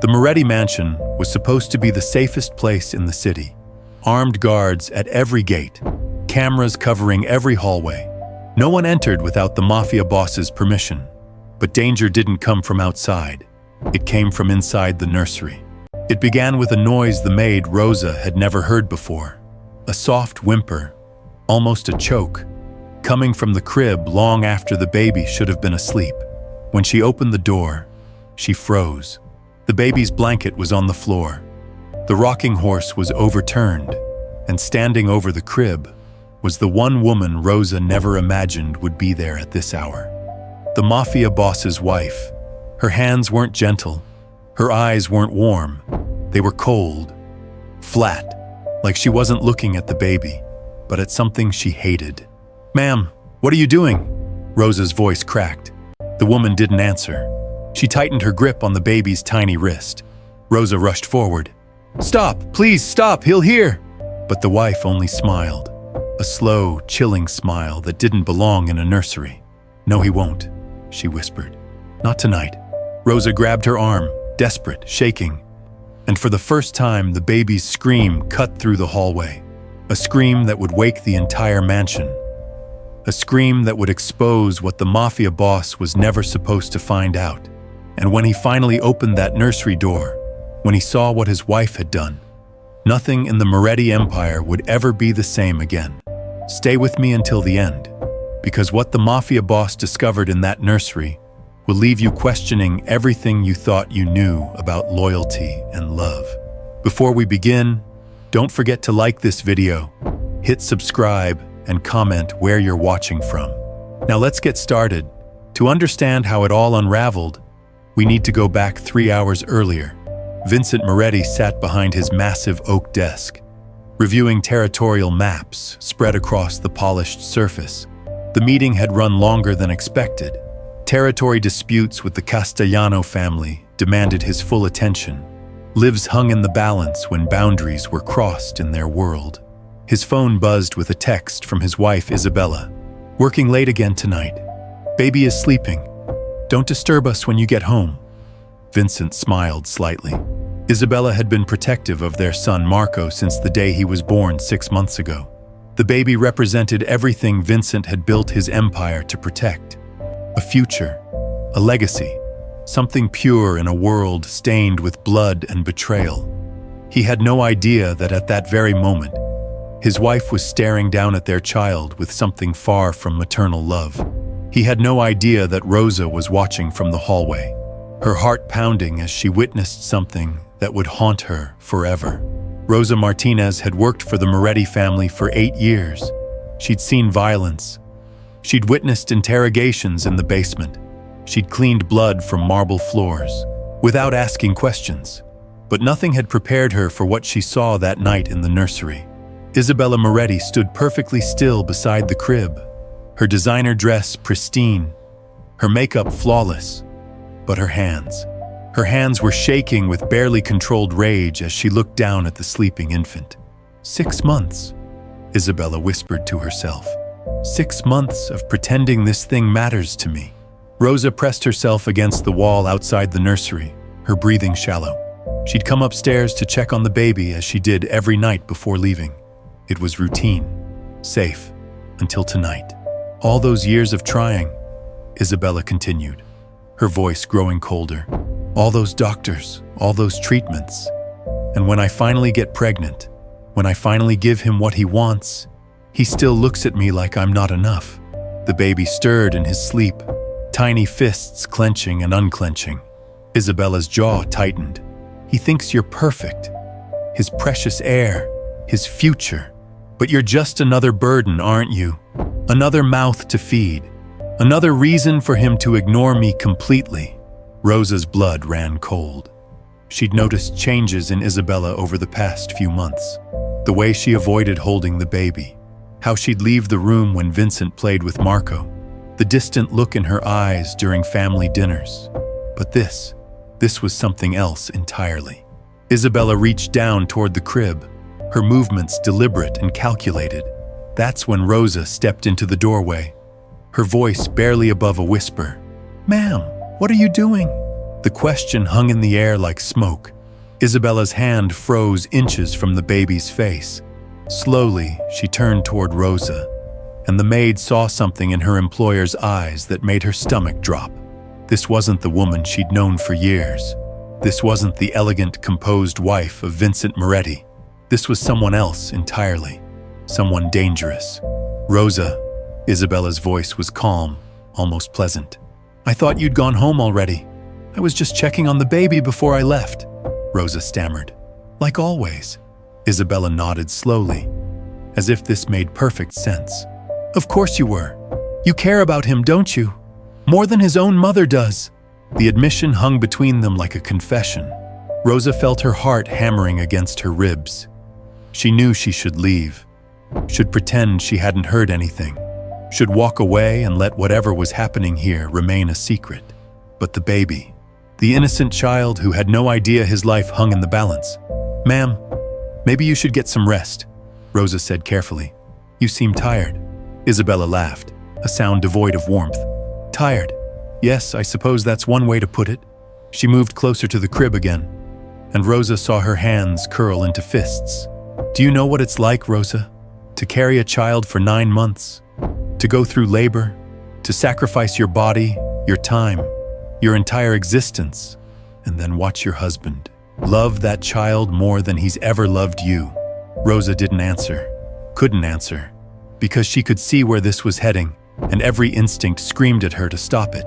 The Moretti mansion was supposed to be the safest place in the city. Armed guards at every gate, cameras covering every hallway. No one entered without the Mafia boss's permission. But danger didn't come from outside. It came from inside the nursery. It began with a noise the maid, Rosa, had never heard before. A soft whimper, almost a choke, coming from the crib long after the baby should have been asleep. When she opened the door, she froze. The baby's blanket was on the floor. The rocking horse was overturned, and standing over the crib was the one woman Rosa never imagined would be there at this hour. The Mafia boss's wife. Her hands weren't gentle. Her eyes weren't warm. They were cold, flat, like she wasn't looking at the baby, but at something she hated. "Ma'am, what are you doing?" Rosa's voice cracked. The woman didn't answer. She tightened her grip on the baby's tiny wrist. Rosa rushed forward. "Stop, please stop, he'll hear!" But the wife only smiled. A slow, chilling smile that didn't belong in a nursery. "No, he won't," she whispered. "Not tonight." Rosa grabbed her arm, desperate, shaking. And for the first time, the baby's scream cut through the hallway. A scream that would wake the entire mansion. A scream that would expose what the Mafia boss was never supposed to find out. And when he finally opened that nursery door, when he saw what his wife had done, nothing in the Moretti Empire would ever be the same again. Stay with me until the end, because what the Mafia boss discovered in that nursery will leave you questioning everything you thought you knew about loyalty and love. Before we begin, don't forget to like this video, hit subscribe, and comment where you're watching from. Now let's get started. To understand how it all unraveled, we need to go back 3 hours earlier. Vincent Moretti sat behind his massive oak desk, reviewing territorial maps spread across the polished surface. The meeting had run longer than expected. Territory disputes with the Castellano family demanded his full attention. Lives hung in the balance when boundaries were crossed in their world. His phone buzzed with a text from his wife, Isabella. "Working late again tonight. Baby is sleeping. Don't disturb us when you get home." Vincent smiled slightly. Isabella had been protective of their son Marco since the day he was born 6 months ago. The baby represented everything Vincent had built his empire to protect. A future, a legacy, something pure in a world stained with blood and betrayal. He had no idea that at that very moment, his wife was staring down at their child with something far from maternal love. He had no idea that Rosa was watching from the hallway, her heart pounding as she witnessed something that would haunt her forever. Rosa Martinez had worked for the Moretti family for 8 years. She'd seen violence. She'd witnessed interrogations in the basement. She'd cleaned blood from marble floors, without asking questions. But nothing had prepared her for what she saw that night in the nursery. Isabella Moretti stood perfectly still beside the crib, her designer dress pristine, her makeup flawless. But her hands were shaking with barely controlled rage as she looked down at the sleeping infant. 6 months, Isabella whispered to herself. 6 months of pretending this thing matters to me. Rosa pressed herself against the wall outside the nursery, her breathing shallow. She'd come upstairs to check on the baby as she did every night before leaving. It was routine, safe, until tonight. "All those years of trying," Isabella continued, her voice growing colder. "All those doctors, all those treatments. And when I finally get pregnant, when I finally give him what he wants, he still looks at me like I'm not enough." The baby stirred in his sleep, tiny fists clenching and unclenching. Isabella's jaw tightened. "He thinks you're perfect, his precious heir, his future. But you're just another burden, aren't you? Another mouth to feed. Another reason for him to ignore me completely." Rosa's blood ran cold. She'd noticed changes in Isabella over the past few months. The way she avoided holding the baby. How she'd leave the room when Vincent played with Marco. The distant look in her eyes during family dinners. But this was something else entirely. Isabella reached down toward the crib, her movements deliberate and calculated. That's when Rosa stepped into the doorway, her voice barely above a whisper. "Ma'am, what are you doing?" The question hung in the air like smoke. Isabella's hand froze inches from the baby's face. Slowly, she turned toward Rosa, and the maid saw something in her employer's eyes that made her stomach drop. This wasn't the woman she'd known for years. This wasn't the elegant, composed wife of Vincent Moretti. This was someone else entirely. Someone dangerous. Rosa, Isabella's voice was calm, almost pleasant. I thought you'd gone home already. I was just checking on the baby before I left, Rosa stammered. Like always. Isabella nodded slowly, as if this made perfect sense. Of course you were. You care about him, don't you? More than his own mother does. The admission hung between them like a confession. Rosa felt her heart hammering against her ribs. She knew she should leave, should pretend she hadn't heard anything, should walk away and let whatever was happening here remain a secret. But the baby, the innocent child who had no idea his life hung in the balance. Ma'am, maybe you should get some rest, Rosa said carefully. You seem tired. Isabella laughed, a sound devoid of warmth. Tired? Yes, I suppose that's one way to put it. She moved closer to the crib again, and Rosa saw her hands curl into fists. Do you know what it's like, Rosa? To carry a child for 9 months? To go through labor? To sacrifice your body, your time, your entire existence, and then watch your husband love that child more than he's ever loved you? Rosa didn't answer, couldn't answer, because she could see where this was heading, and every instinct screamed at her to stop it.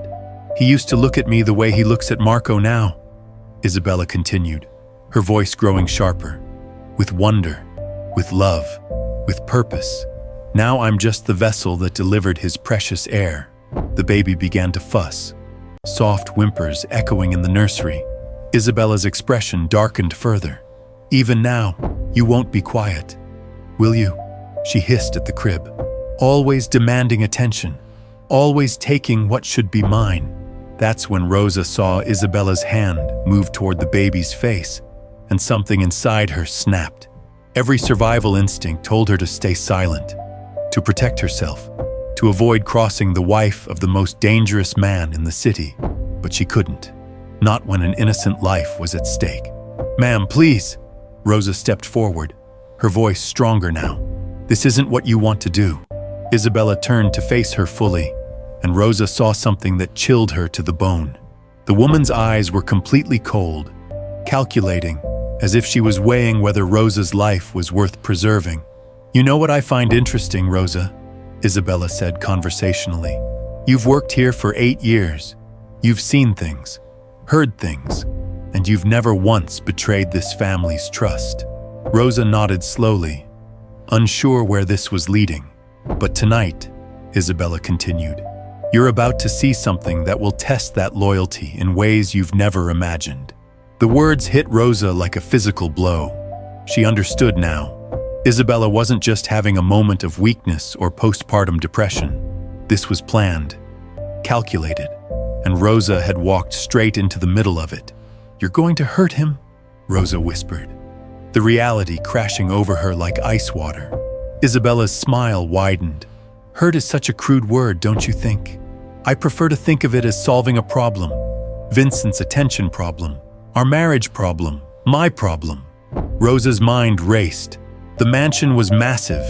He used to look at me the way he looks at Marco now, Isabella continued, her voice growing sharper. With wonder, with love, with purpose. Now I'm just the vessel that delivered his precious heir. The baby began to fuss, soft whimpers echoing in the nursery. Isabella's expression darkened further. Even now, you won't be quiet, will you? She hissed at the crib, always demanding attention, always taking what should be mine. That's when Rosa saw Isabella's hand move toward the baby's face, and something inside her snapped. Every survival instinct told her to stay silent, to protect herself, to avoid crossing the wife of the most dangerous man in the city. But she couldn't, not when an innocent life was at stake. Ma'am, please. Rosa stepped forward, her voice stronger now. This isn't what you want to do. Isabella turned to face her fully, and Rosa saw something that chilled her to the bone. The woman's eyes were completely cold, calculating, as if she was weighing whether Rosa's life was worth preserving. You know what I find interesting, Rosa? Isabella said conversationally. You've worked here for 8 years. You've seen things, heard things, and you've never once betrayed this family's trust. Rosa nodded slowly, unsure where this was leading. But tonight, Isabella continued, you're about to see something that will test that loyalty in ways you've never imagined. The words hit Rosa like a physical blow. She understood now. Isabella wasn't just having a moment of weakness or postpartum depression. This was planned, calculated, and Rosa had walked straight into the middle of it. You're going to hurt him? Rosa whispered, the reality crashing over her like ice water. Isabella's smile widened. Hurt is such a crude word, don't you think? I prefer to think of it as solving a problem. Vincent's attention problem, our marriage problem, my problem. Rosa's mind raced. The mansion was massive.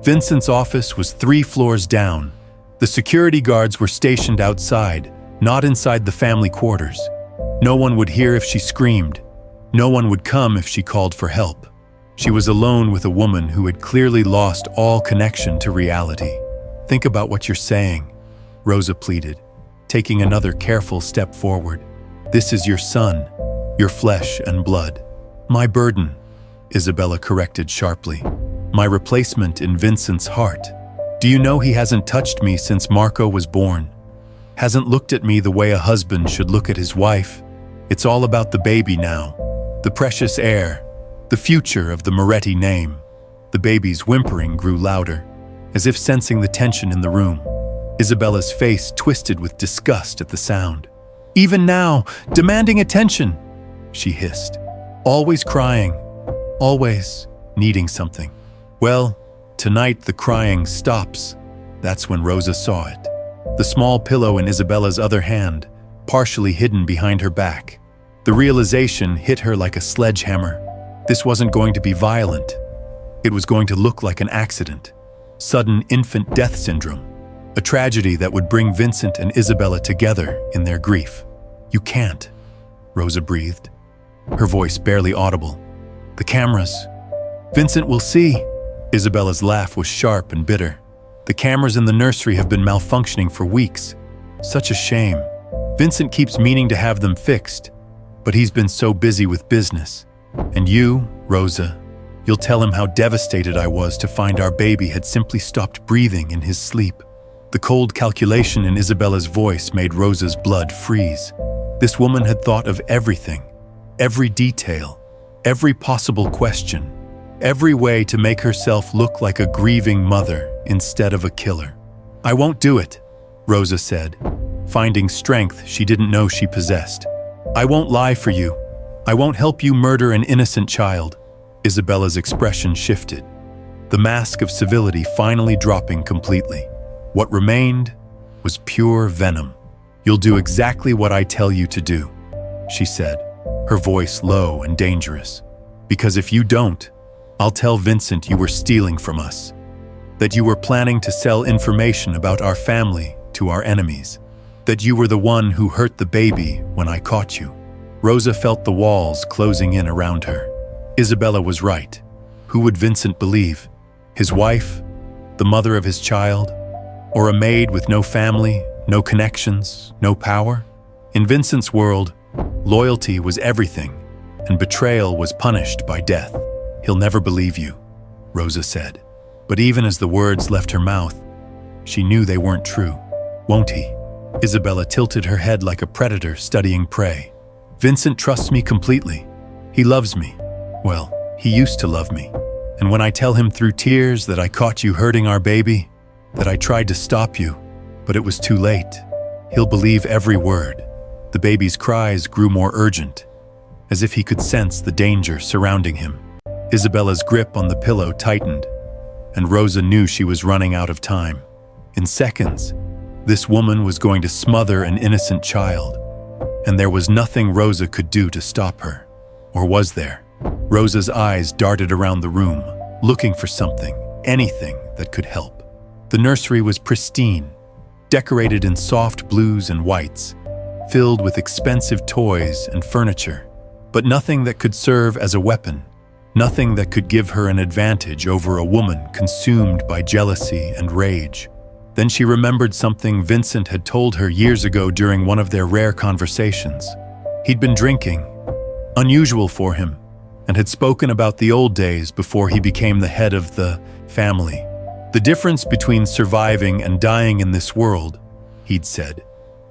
Vincent's office was 3 floors down. The security guards were stationed outside, not inside the family quarters. No one would hear if she screamed. No one would come if she called for help. She was alone with a woman who had clearly lost all connection to reality. Think about what you're saying, Rosa pleaded, taking another careful step forward. This is your son, your flesh and blood. My burden, Isabella corrected sharply. My replacement in Vincent's heart. Do you know he hasn't touched me since Marco was born? Hasn't looked at me the way a husband should look at his wife. It's all about the baby now, the precious heir, the future of the Moretti name. The baby's whimpering grew louder, as if sensing the tension in the room. Isabella's face twisted with disgust at the sound. Even now, demanding attention, she hissed. Always crying, always needing something. Well, tonight the crying stops. That's when Rosa saw it. The small pillow in Isabella's other hand, partially hidden behind her back. The realization hit her like a sledgehammer. This wasn't going to be violent. It was going to look like an accident. Sudden infant death syndrome. A tragedy that would bring Vincent and Isabella together in their grief. "You can't," Rosa breathed, her voice barely audible. "The cameras. Vincent will see." Isabella's laugh was sharp and bitter. "The cameras in the nursery have been malfunctioning for weeks. Such a shame. Vincent keeps meaning to have them fixed, but he's been so busy with business. And you, Rosa, you'll tell him how devastated I was to find our baby had simply stopped breathing in his sleep." The cold calculation in Isabella's voice made Rosa's blood freeze. This woman had thought of everything, every detail, every possible question, every way to make herself look like a grieving mother instead of a killer. "I won't do it," Rosa said, finding strength she didn't know she possessed. "I won't lie for you. I won't help you murder an innocent child." Isabella's expression shifted, the mask of civility finally dropping completely. What remained was pure venom. "You'll do exactly what I tell you to do," she said, her voice low and dangerous. "Because if you don't, I'll tell Vincent you were stealing from us, that you were planning to sell information about our family to our enemies, that you were the one who hurt the baby when I caught you." Rosa felt the walls closing in around her. Isabella was right. Who would Vincent believe? His wife? The mother of his child? Or a maid with no family, no connections, no power? In Vincent's world, loyalty was everything, and betrayal was punished by death. "He'll never believe you," Rosa said. But even as the words left her mouth, she knew they weren't true. "Won't he?" Isabella tilted her head like a predator studying prey. "Vincent trusts me completely. He loves me. Well, he used to love me. And when I tell him through tears that I caught you hurting our baby, that I tried to stop you, but it was too late, he'll believe every word." The baby's cries grew more urgent, as if he could sense the danger surrounding him. Isabella's grip on the pillow tightened, and Rosa knew she was running out of time. In seconds, this woman was going to smother an innocent child, and there was nothing Rosa could do to stop her. Or was there? Rosa's eyes darted around the room, looking for something, anything that could help. The nursery was pristine, decorated in soft blues and whites, filled with expensive toys and furniture, but nothing that could serve as a weapon, nothing that could give her an advantage over a woman consumed by jealousy and rage. Then she remembered something Vincent had told her years ago during one of their rare conversations. He'd been drinking, unusual for him, and had spoken about the old days before he became the head of the family. "The difference between surviving and dying in this world," he'd said,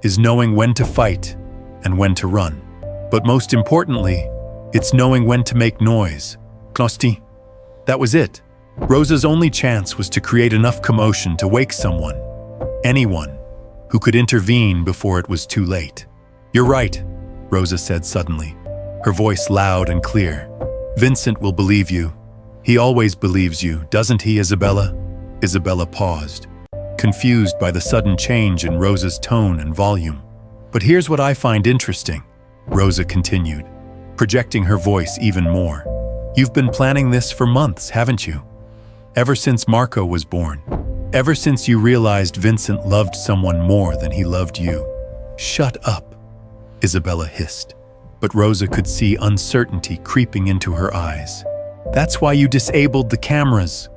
"is knowing when to fight and when to run. But most importantly, it's knowing when to make noise." Knosti. That was it. Rosa's only chance was to create enough commotion to wake someone, anyone, who could intervene before it was too late. "You're right," Rosa said suddenly, her voice loud and clear. "Vincent will believe you. He always believes you, doesn't he, Isabella?" Isabella paused, confused by the sudden change in Rosa's tone and volume. "But here's what I find interesting," Rosa continued, projecting her voice even more. "You've been planning this for months, haven't you? Ever since Marco was born. Ever since you realized Vincent loved someone more than he loved you." "Shut up," Isabella hissed, but Rosa could see uncertainty creeping into her eyes. "That's why you disabled the cameras,"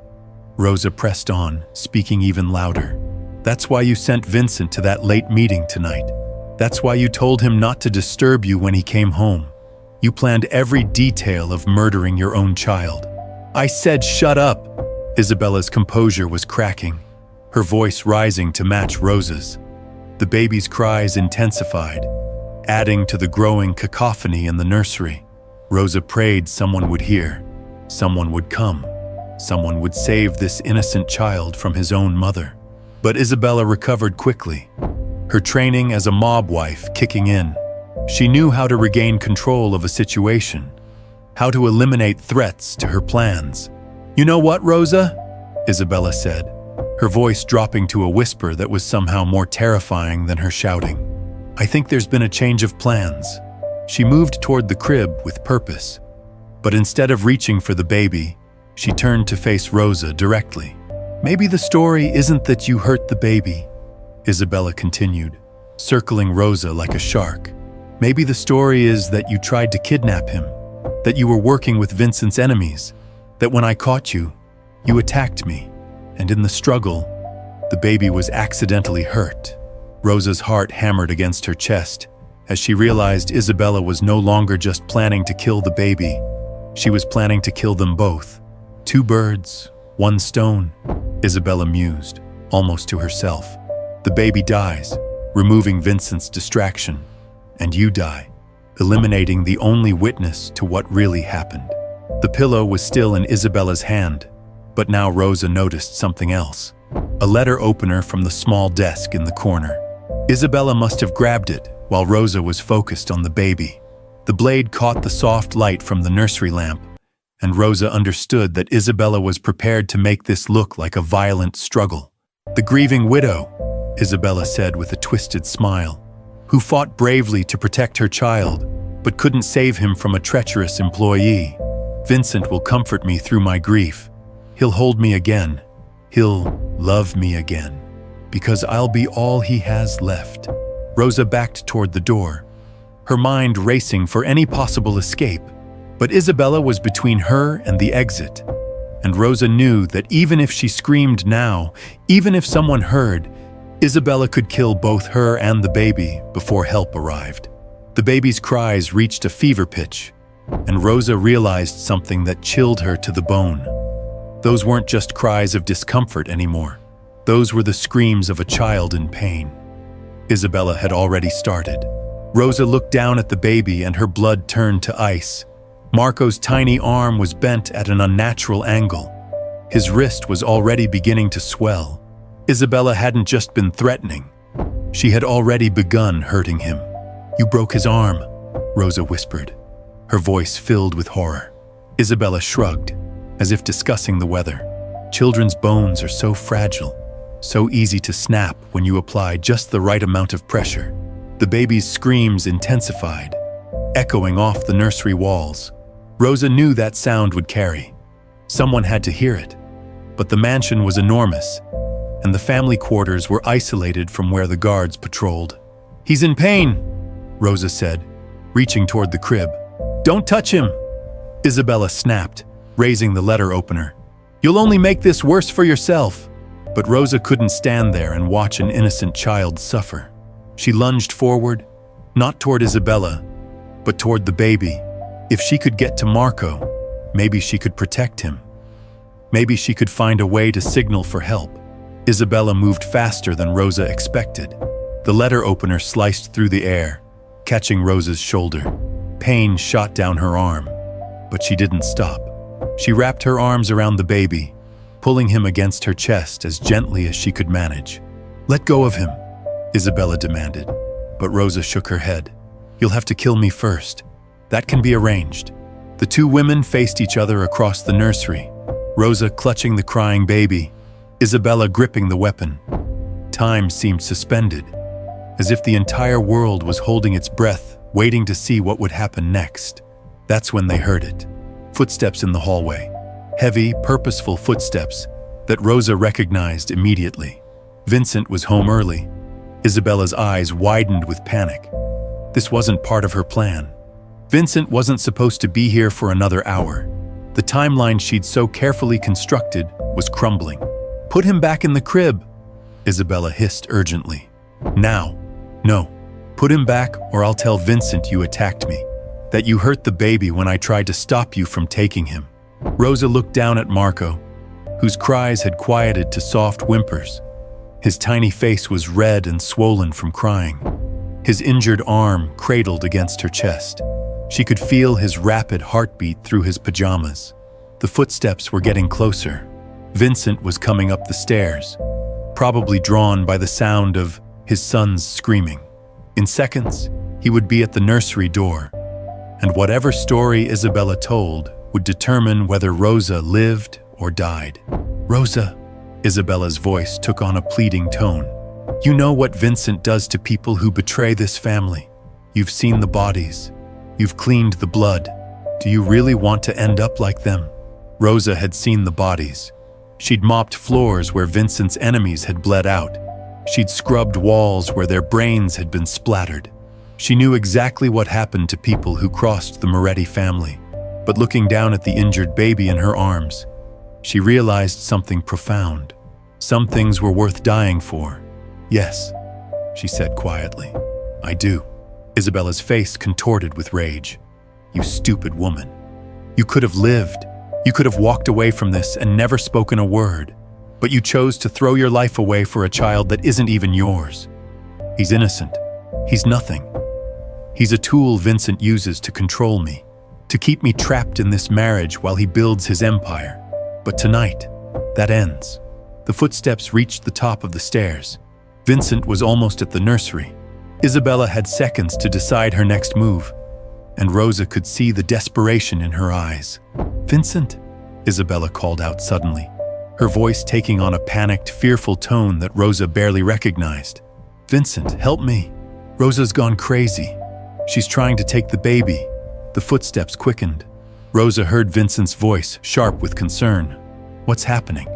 Rosa pressed on, speaking even louder. "That's why you sent Vincent to that late meeting tonight. That's why you told him not to disturb you when he came home. You planned every detail of murdering your own child." "I said shut up!" Isabella's composure was cracking, her voice rising to match Rosa's. The baby's cries intensified, adding to the growing cacophony in the nursery. Rosa prayed someone would hear, someone would come, someone would save this innocent child from his own mother. But Isabella recovered quickly, her training as a mob wife kicking in. She knew how to regain control of a situation, how to eliminate threats to her plans. "You know what, Rosa?" Isabella said, her voice dropping to a whisper that was somehow more terrifying than her shouting. I think there's been a change of plans." She moved toward the crib with purpose, but instead of reaching for the baby, she turned to face Rosa directly. "Maybe the story isn't that you hurt the baby," Isabella continued, circling Rosa like a shark. "Maybe the story is that you tried to kidnap him, that you were working with Vincent's enemies, that when I caught you, you attacked me, and in the struggle, the baby was accidentally hurt." Rosa's heart hammered against her chest as she realized Isabella was no longer just planning to kill the baby. She was planning to kill them both. "Two birds, one stone," Isabella mused, almost to herself. "The baby dies, removing Vincent's distraction, and you die, eliminating the only witness to what really happened." The pillow was still in Isabella's hand, but now Rosa noticed something else. A letter opener from the small desk in the corner. Isabella must have grabbed it while Rosa was focused on the baby. The blade caught the soft light from the nursery lamp, and Rosa understood that Isabella was prepared to make this look like a violent struggle. "The grieving widow," Isabella said with a twisted smile, "who fought bravely to protect her child, but couldn't save him from a treacherous employee. Vincent will comfort me through my grief. He'll hold me again. He'll love me again, because I'll be all he has left." Rosa backed toward the door, her mind racing for any possible escape. But Isabella was between her and the exit, and Rosa knew that even if she screamed now, even if someone heard, Isabella could kill both her and the baby before help arrived. The baby's cries reached a fever pitch, and Rosa realized something that chilled her to the bone. Those weren't just cries of discomfort anymore. Those were the screams of a child in pain. Isabella had already started. Rosa looked down at the baby and her blood turned to ice. Marco's tiny arm was bent at an unnatural angle. His wrist was already beginning to swell. Isabella hadn't just been threatening. She had already begun hurting him. "You broke his arm," Rosa whispered, her voice filled with horror. Isabella shrugged, as if discussing the weather. Children's bones are so fragile, so easy to snap when you apply just the right amount of pressure. The baby's screams intensified, echoing off the nursery walls. Rosa knew that sound would carry. Someone had to hear it. But the mansion was enormous, and the family quarters were isolated from where the guards patrolled. "He's in pain," Rosa said, reaching toward the crib. "Don't touch him," Isabella snapped, raising the letter opener. "You'll only make this worse for yourself." But Rosa couldn't stand there and watch an innocent child suffer. She lunged forward, not toward Isabella, but toward the baby. If she could get to Marco, maybe she could protect him. Maybe she could find a way to signal for help. Isabella moved faster than Rosa expected. The letter opener sliced through the air, catching Rosa's shoulder. Pain shot down her arm, but she didn't stop. She wrapped her arms around the baby, pulling him against her chest as gently as she could manage. "Let go of him," Isabella demanded, but Rosa shook her head. "You'll have to kill me first. That can be arranged." The two women faced each other across the nursery, Rosa clutching the crying baby, Isabella gripping the weapon. Time seemed suspended, as if the entire world was holding its breath, waiting to see what would happen next. That's when they heard it. Footsteps in the hallway. Heavy, purposeful footsteps that Rosa recognized immediately. Vincent was home early. Isabella's eyes widened with panic. This wasn't part of her plan. Vincent wasn't supposed to be here for another hour. The timeline she'd so carefully constructed was crumbling. "Put him back in the crib," Isabella hissed urgently. "Now. No. Put him back or I'll tell Vincent you attacked me, that you hurt the baby when I tried to stop you from taking him." Rosa looked down at Marco, whose cries had quieted to soft whimpers. His tiny face was red and swollen from crying. His injured arm cradled against her chest. She could feel his rapid heartbeat through his pajamas. The footsteps were getting closer. Vincent was coming up the stairs, probably drawn by the sound of his son's screaming. In seconds, he would be at the nursery door, and whatever story Isabella told would determine whether Rosa lived or died. "Rosa," Isabella's voice took on a pleading tone. You know what Vincent does to people who betray this family. You've seen the bodies. You've cleaned the blood. Do you really want to end up like them? Rosa had seen the bodies. She'd mopped floors where Vincent's enemies had bled out. She'd scrubbed walls where their brains had been splattered. She knew exactly what happened to people who crossed the Moretti family. But looking down at the injured baby in her arms, she realized something profound. Some things were worth dying for. Yes, she said quietly. I do. Isabella's face contorted with rage. You stupid woman. You could have lived. You could have walked away from this and never spoken a word. But you chose to throw your life away for a child that isn't even yours. He's innocent. He's nothing. He's a tool Vincent uses to control me, to keep me trapped in this marriage while he builds his empire. But tonight, that ends. The footsteps reached the top of the stairs. Vincent was almost at the nursery. Isabella had seconds to decide her next move, and Rosa could see the desperation in her eyes. Vincent, Isabella called out suddenly, her voice taking on a panicked, fearful tone that Rosa barely recognized. Vincent, help me. Rosa's gone crazy. She's trying to take the baby. The footsteps quickened. Rosa heard Vincent's voice, sharp with concern. What's happening?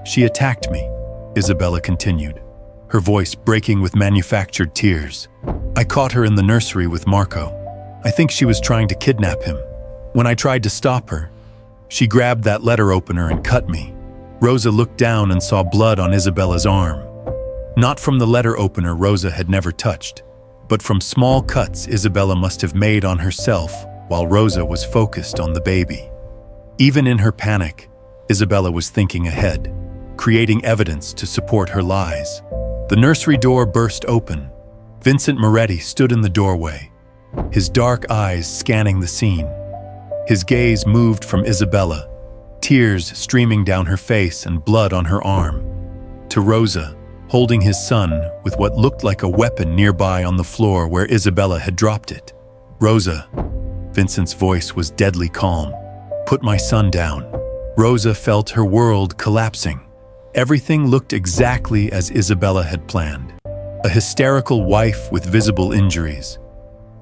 She attacked me, Isabella continued, her voice breaking with manufactured tears. I caught her in the nursery with Marco. I think she was trying to kidnap him. When I tried to stop her, she grabbed that letter opener and cut me. Rosa looked down and saw blood on Isabella's arm. Not from the letter opener Rosa had never touched, but from small cuts Isabella must have made on herself while Rosa was focused on the baby. Even in her panic, Isabella was thinking ahead, creating evidence to support her lies. The nursery door burst open. Vincent Moretti stood in the doorway, his dark eyes scanning the scene. His gaze moved from Isabella, tears streaming down her face and blood on her arm, to Rosa, holding his son with what looked like a weapon nearby on the floor where Isabella had dropped it. Rosa, Vincent's voice was deadly calm. Put my son down. Rosa felt her world collapsing. Everything looked exactly as Isabella had planned. A hysterical wife with visible injuries.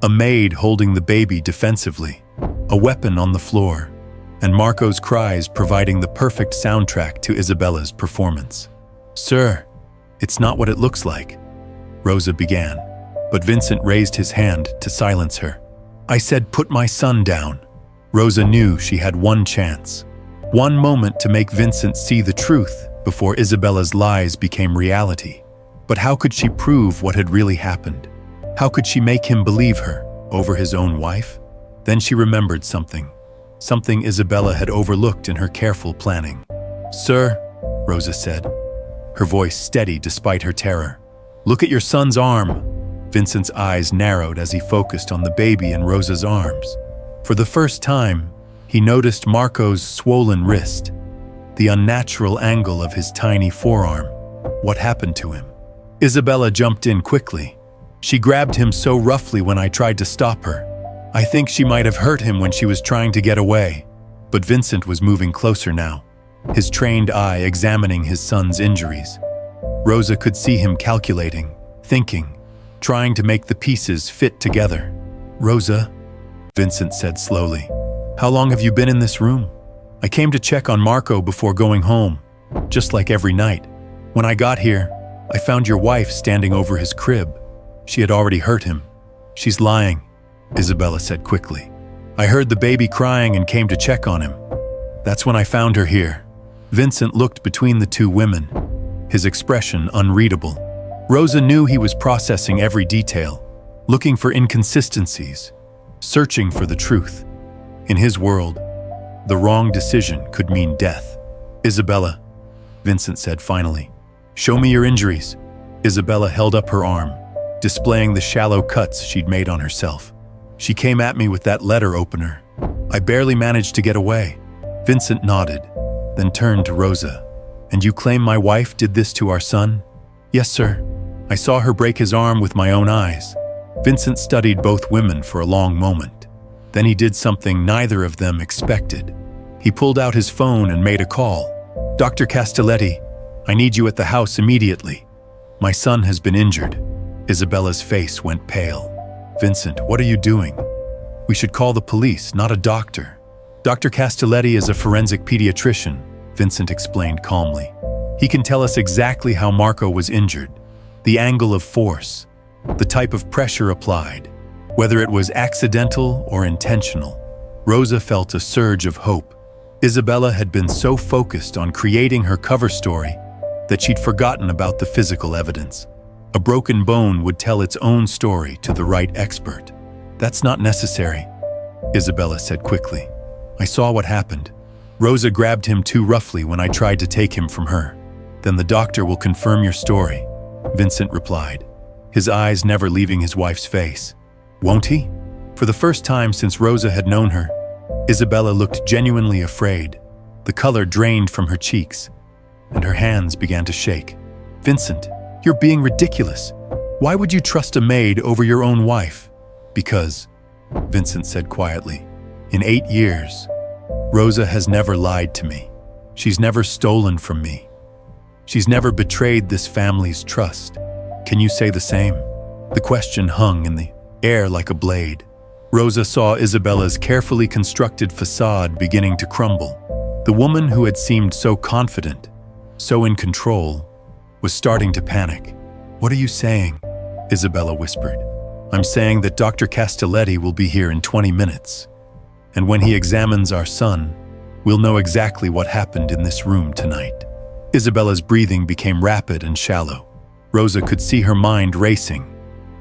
A maid holding the baby defensively. A weapon on the floor. And Marco's cries providing the perfect soundtrack to Isabella's performance. Sir, it's not what it looks like, Rosa began, but Vincent raised his hand to silence her. I said, put my son down. Rosa knew she had one chance. One moment to make Vincent see the truth before Isabella's lies became reality. But how could she prove what had really happened? How could she make him believe her over his own wife? Then she remembered something Isabella had overlooked in her careful planning. Sir, Rosa said, her voice steady despite her terror. Look at your son's arm. Vincent's eyes narrowed as he focused on the baby in Rosa's arms. For the first time, he noticed Marco's swollen wrist, the unnatural angle of his tiny forearm. What happened to him? Isabella jumped in quickly. She grabbed him so roughly when I tried to stop her. I think she might have hurt him when she was trying to get away. But Vincent was moving closer now, his trained eye examining his son's injuries. Rosa could see him calculating, thinking, trying to make the pieces fit together. Rosa, Vincent said slowly, how long have you been in this room? I came to check on Marco before going home, just like every night. When I got here, I found your wife standing over his crib. She had already hurt him. She's lying, Isabella said quickly. I heard the baby crying and came to check on him. That's when I found her here. Vincent looked between the two women, his expression unreadable. Rosa knew he was processing every detail, looking for inconsistencies, searching for the truth. In his world, the wrong decision could mean death. Isabella, Vincent said finally, show me your injuries. Isabella held up her arm, displaying the shallow cuts she'd made on herself. She came at me with that letter opener. I barely managed to get away. Vincent nodded, then turned to Rosa. And you claim my wife did this to our son? Yes, sir. I saw her break his arm with my own eyes. Vincent studied both women for a long moment. Then he did something neither of them expected. He pulled out his phone and made a call. Dr. Castelletti, I need you at the house immediately. My son has been injured. Isabella's face went pale. Vincent, what are you doing? We should call the police, not a doctor. Dr. Castelletti is a forensic pediatrician, Vincent explained calmly. He can tell us exactly how Marco was injured, the angle of force, the type of pressure applied, whether it was accidental or intentional. Rosa felt a surge of hope. Isabella had been so focused on creating her cover story that she'd forgotten about the physical evidence. A broken bone would tell its own story to the right expert. That's not necessary, Isabella said quickly. I saw what happened. Rosa grabbed him too roughly when I tried to take him from her. Then the doctor will confirm your story, Vincent replied, his eyes never leaving his wife's face. Won't he? For the first time since Rosa had known her, Isabella looked genuinely afraid. The color drained from her cheeks, and her hands began to shake. Vincent, you're being ridiculous. Why would you trust a maid over your own wife? Because, Vincent said quietly, in 8 years, Rosa has never lied to me. She's never stolen from me. She's never betrayed this family's trust. Can you say the same? The question hung in the air like a blade. Rosa saw Isabella's carefully constructed facade beginning to crumble. The woman who had seemed so confident, so in control, was starting to panic. What are you saying? Isabella whispered. I'm saying that Dr. Castelletti will be here in 20 minutes. And when he examines our son, we'll know exactly what happened in this room tonight. Isabella's breathing became rapid and shallow. Rosa could see her mind racing,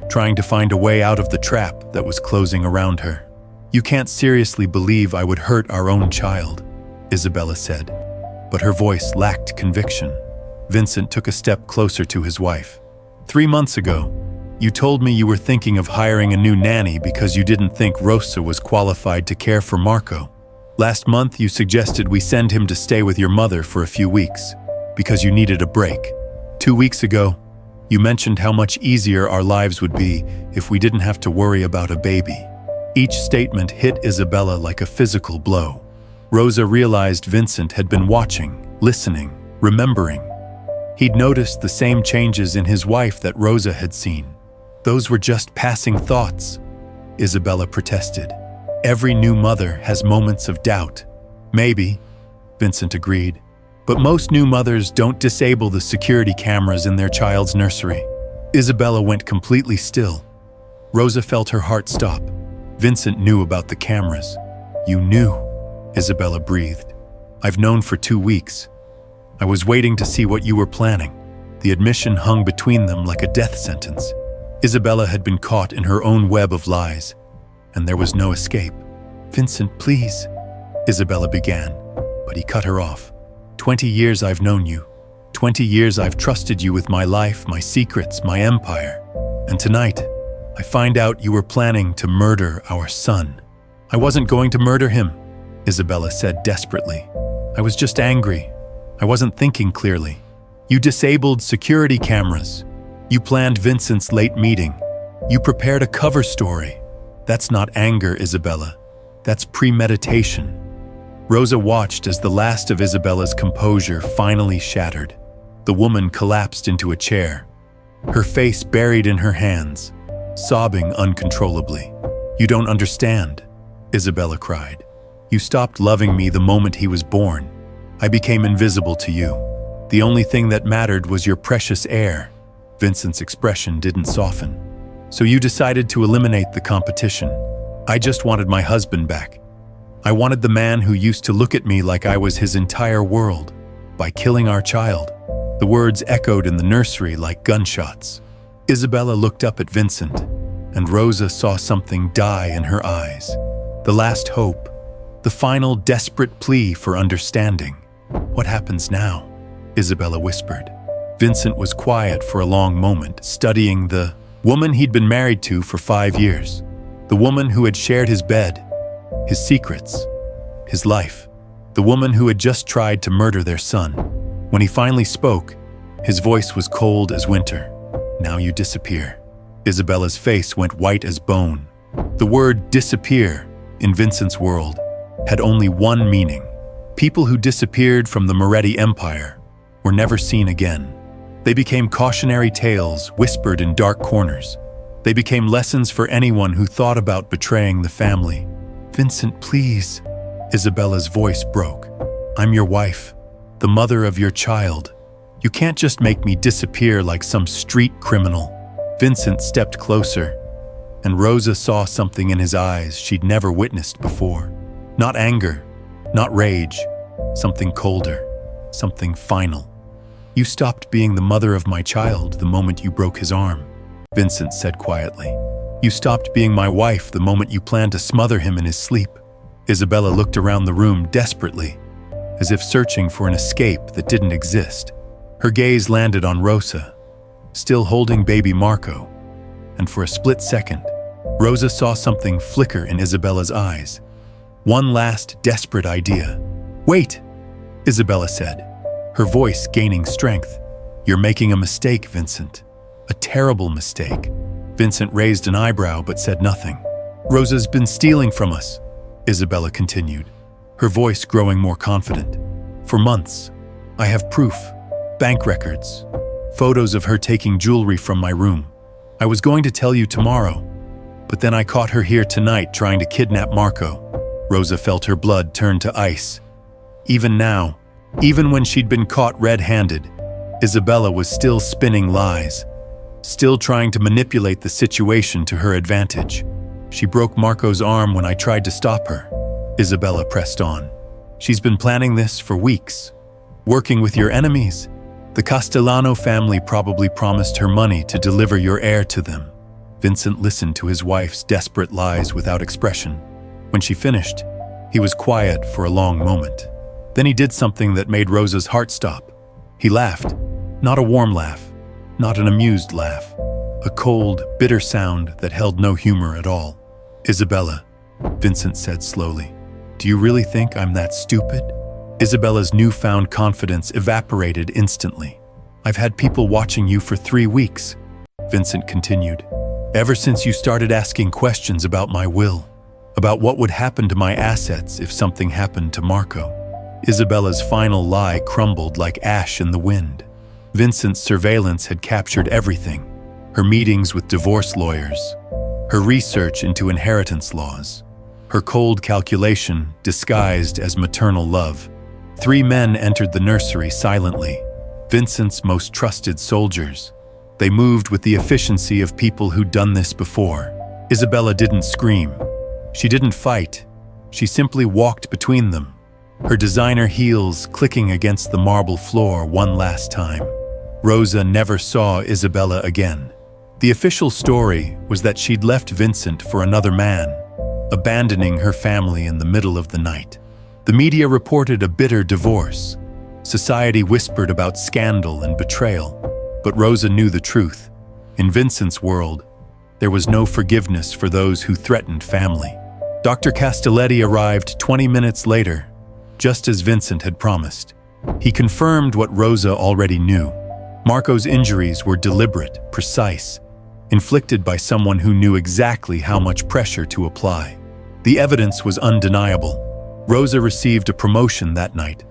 trying to find a way out of the trap that was closing around her. You can't seriously believe I would hurt our own child, Isabella said, but her voice lacked conviction. Vincent took a step closer to his wife. 3 months ago, you told me you were thinking of hiring a new nanny because you didn't think Rosa was qualified to care for Marco. Last month, you suggested we send him to stay with your mother for a few weeks because you needed a break. 2 weeks ago, you mentioned how much easier our lives would be if we didn't have to worry about a baby. Each statement hit Isabella like a physical blow. Rosa realized Vincent had been watching, listening, remembering. He'd noticed the same changes in his wife that Rosa had seen. Those were just passing thoughts, Isabella protested. Every new mother has moments of doubt. Maybe, Vincent agreed. But most new mothers don't disable the security cameras in their child's nursery. Isabella went completely still. Rosa felt her heart stop. Vincent knew about the cameras. You knew, Isabella breathed. I've known for 2 weeks. I was waiting to see what you were planning. The admission hung between them like a death sentence. Isabella had been caught in her own web of lies, and there was no escape. Vincent, please, Isabella began, but he cut her off. 20 years I've known you. 20 years I've trusted you with my life, my secrets, my empire. And tonight, I find out you were planning to murder our son. I wasn't going to murder him, Isabella said desperately. I was just angry. I wasn't thinking clearly. You disabled security cameras. You planned Vincent's late meeting. You prepared a cover story. That's not anger, Isabella. That's premeditation. Rosa watched as the last of Isabella's composure finally shattered. The woman collapsed into a chair, her face buried in her hands, sobbing uncontrollably. You don't understand, Isabella cried. You stopped loving me the moment he was born. I became invisible to you. The only thing that mattered was your precious heir. Vincent's expression didn't soften. So you decided to eliminate the competition. I just wanted my husband back. I wanted the man who used to look at me like I was his entire world. By killing our child. The words echoed in the nursery like gunshots. Isabella looked up at Vincent, and Rosa saw something die in her eyes. The last hope. The final desperate plea for understanding. What happens now? Isabella whispered. Vincent was quiet for a long moment, studying the woman he'd been married to for 5 years. The woman who had shared his bed, his secrets, his life. The woman who had just tried to murder their son. When he finally spoke, his voice was cold as winter. Now you disappear. Isabella's face went white as bone. The word disappear, in Vincent's world, had only one meaning. People who disappeared from the Moretti Empire were never seen again. They became cautionary tales whispered in dark corners. They became lessons for anyone who thought about betraying the family. "Vincent, please." Isabella's voice broke. "I'm your wife, the mother of your child. You can't just make me disappear like some street criminal." Vincent stepped closer, and Rosa saw something in his eyes she'd never witnessed before. Not anger, not rage, something colder, something final. "You stopped being the mother of my child the moment you broke his arm," Vincent said quietly. "You stopped being my wife the moment you planned to smother him in his sleep." Isabella looked around the room desperately, as if searching for an escape that didn't exist. Her gaze landed on Rosa, still holding baby Marco, and for a split second, Rosa saw something flicker in Isabella's eyes. One last desperate idea. "Wait," Isabella said, her voice gaining strength. "You're making a mistake, Vincent. A terrible mistake." Vincent raised an eyebrow but said nothing. "Rosa's been stealing from us," Isabella continued, her voice growing more confident. "For months. I have proof, bank records, photos of her taking jewelry from my room. I was going to tell you tomorrow, but then I caught her here tonight trying to kidnap Marco." Rosa felt her blood turn to ice. Even now, even when she'd been caught red-handed, Isabella was still spinning lies, still trying to manipulate the situation to her advantage. "She broke Marco's arm when I tried to stop her," Isabella pressed on. "She's been planning this for weeks, working with your enemies. The Castellano family probably promised her money to deliver your heir to them." Vincent listened to his wife's desperate lies without expression. When she finished, he was quiet for a long moment. Then he did something that made Rosa's heart stop. He laughed, not a warm laugh, not an amused laugh, a cold, bitter sound that held no humor at all. "Isabella," Vincent said slowly, "do you really think I'm that stupid?" Isabella's newfound confidence evaporated instantly. "I've had people watching you for 3 weeks," Vincent continued. "Ever since you started asking questions about my will, about what would happen to my assets if something happened to Marco." Isabella's final lie crumbled like ash in the wind. Vincent's surveillance had captured everything: her meetings with divorce lawyers, her research into inheritance laws, her cold calculation disguised as maternal love. 3 men entered the nursery silently, Vincent's most trusted soldiers. They moved with the efficiency of people who'd done this before. Isabella didn't scream. She didn't fight. She simply walked between them, her designer heels clicking against the marble floor one last time. Rosa never saw Isabella again. The official story was that she'd left Vincent for another man, abandoning her family in the middle of the night. The media reported a bitter divorce. Society whispered about scandal and betrayal. But Rosa knew the truth. In Vincent's world, there was no forgiveness for those who threatened family. Dr. Castelletti arrived 20 minutes later, just as Vincent had promised. He confirmed what Rosa already knew. Marco's injuries were deliberate, precise, inflicted by someone who knew exactly how much pressure to apply. The evidence was undeniable. Rosa received a promotion that night,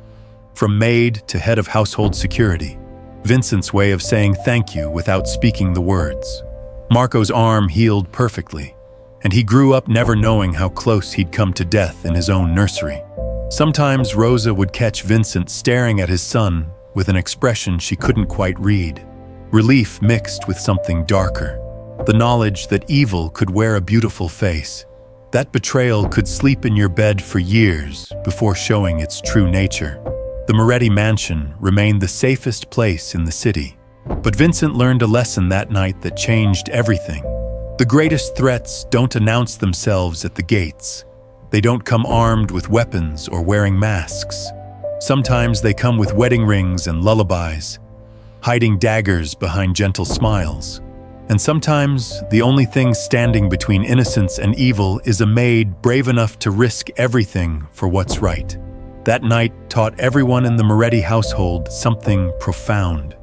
from maid to head of household security. Vincent's way of saying thank you without speaking the words. Marco's arm healed perfectly, and he grew up never knowing how close he'd come to death in his own nursery. Sometimes Rosa would catch Vincent staring at his son with an expression she couldn't quite read, relief mixed with something darker, the knowledge that evil could wear a beautiful face. That betrayal could sleep in your bed for years before showing its true nature. The Moretti mansion remained the safest place in the city, but Vincent learned a lesson that night that changed everything. The greatest threats don't announce themselves at the gates. They don't come armed with weapons or wearing masks. Sometimes they come with wedding rings and lullabies, hiding daggers behind gentle smiles. And sometimes the only thing standing between innocence and evil is a maid brave enough to risk everything for what's right. That night taught everyone in the Moretti household something profound.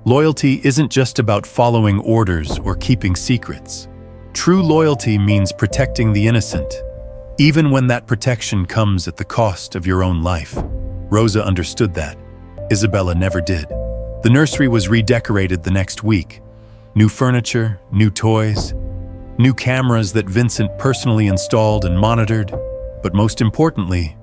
Loyalty isn't just about following orders or keeping secrets. True loyalty means protecting the innocent, even when that protection comes at the cost of your own life. Rosa understood that. Isabella never did. The nursery was redecorated the next week. New furniture, new toys, new cameras that Vincent personally installed and monitored, but most importantly,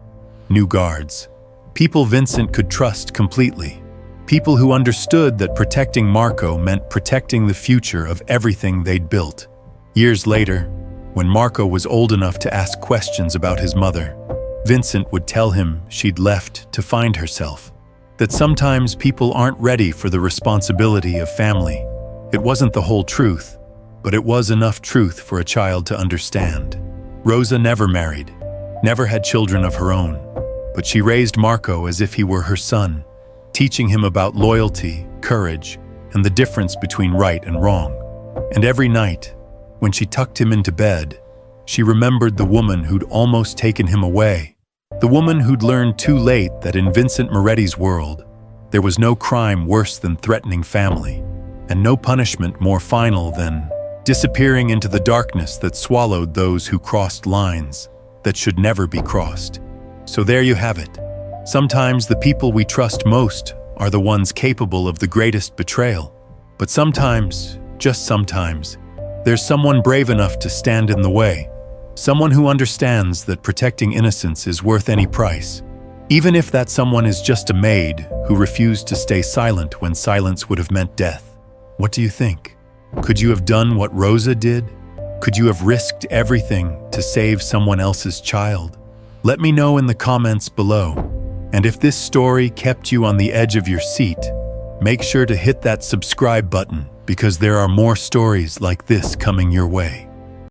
new guards. People Vincent could trust completely. People who understood that protecting Marco meant protecting the future of everything they'd built. Years later, when Marco was old enough to ask questions about his mother, Vincent would tell him she'd left to find herself. That sometimes people aren't ready for the responsibility of family. It wasn't the whole truth, but it was enough truth for a child to understand. Rosa never married, never had children of her own, but she raised Marco as if he were her son, teaching him about loyalty, courage, and the difference between right and wrong. And every night, when she tucked him into bed, she remembered the woman who'd almost taken him away. The woman who'd learned too late that in Vincent Moretti's world, there was no crime worse than threatening family, and no punishment more final than disappearing into the darkness that swallowed those who crossed lines that should never be crossed. So there you have it. Sometimes the people we trust most are the ones capable of the greatest betrayal. But sometimes, just sometimes, there's someone brave enough to stand in the way. Someone who understands that protecting innocence is worth any price, even if that someone is just a maid who refused to stay silent when silence would have meant death. What do you think? Could you have done what Rosa did? Could you have risked everything to save someone else's child? Let me know in the comments below. And if this story kept you on the edge of your seat, make sure to hit that subscribe button because there are more stories like this coming your way.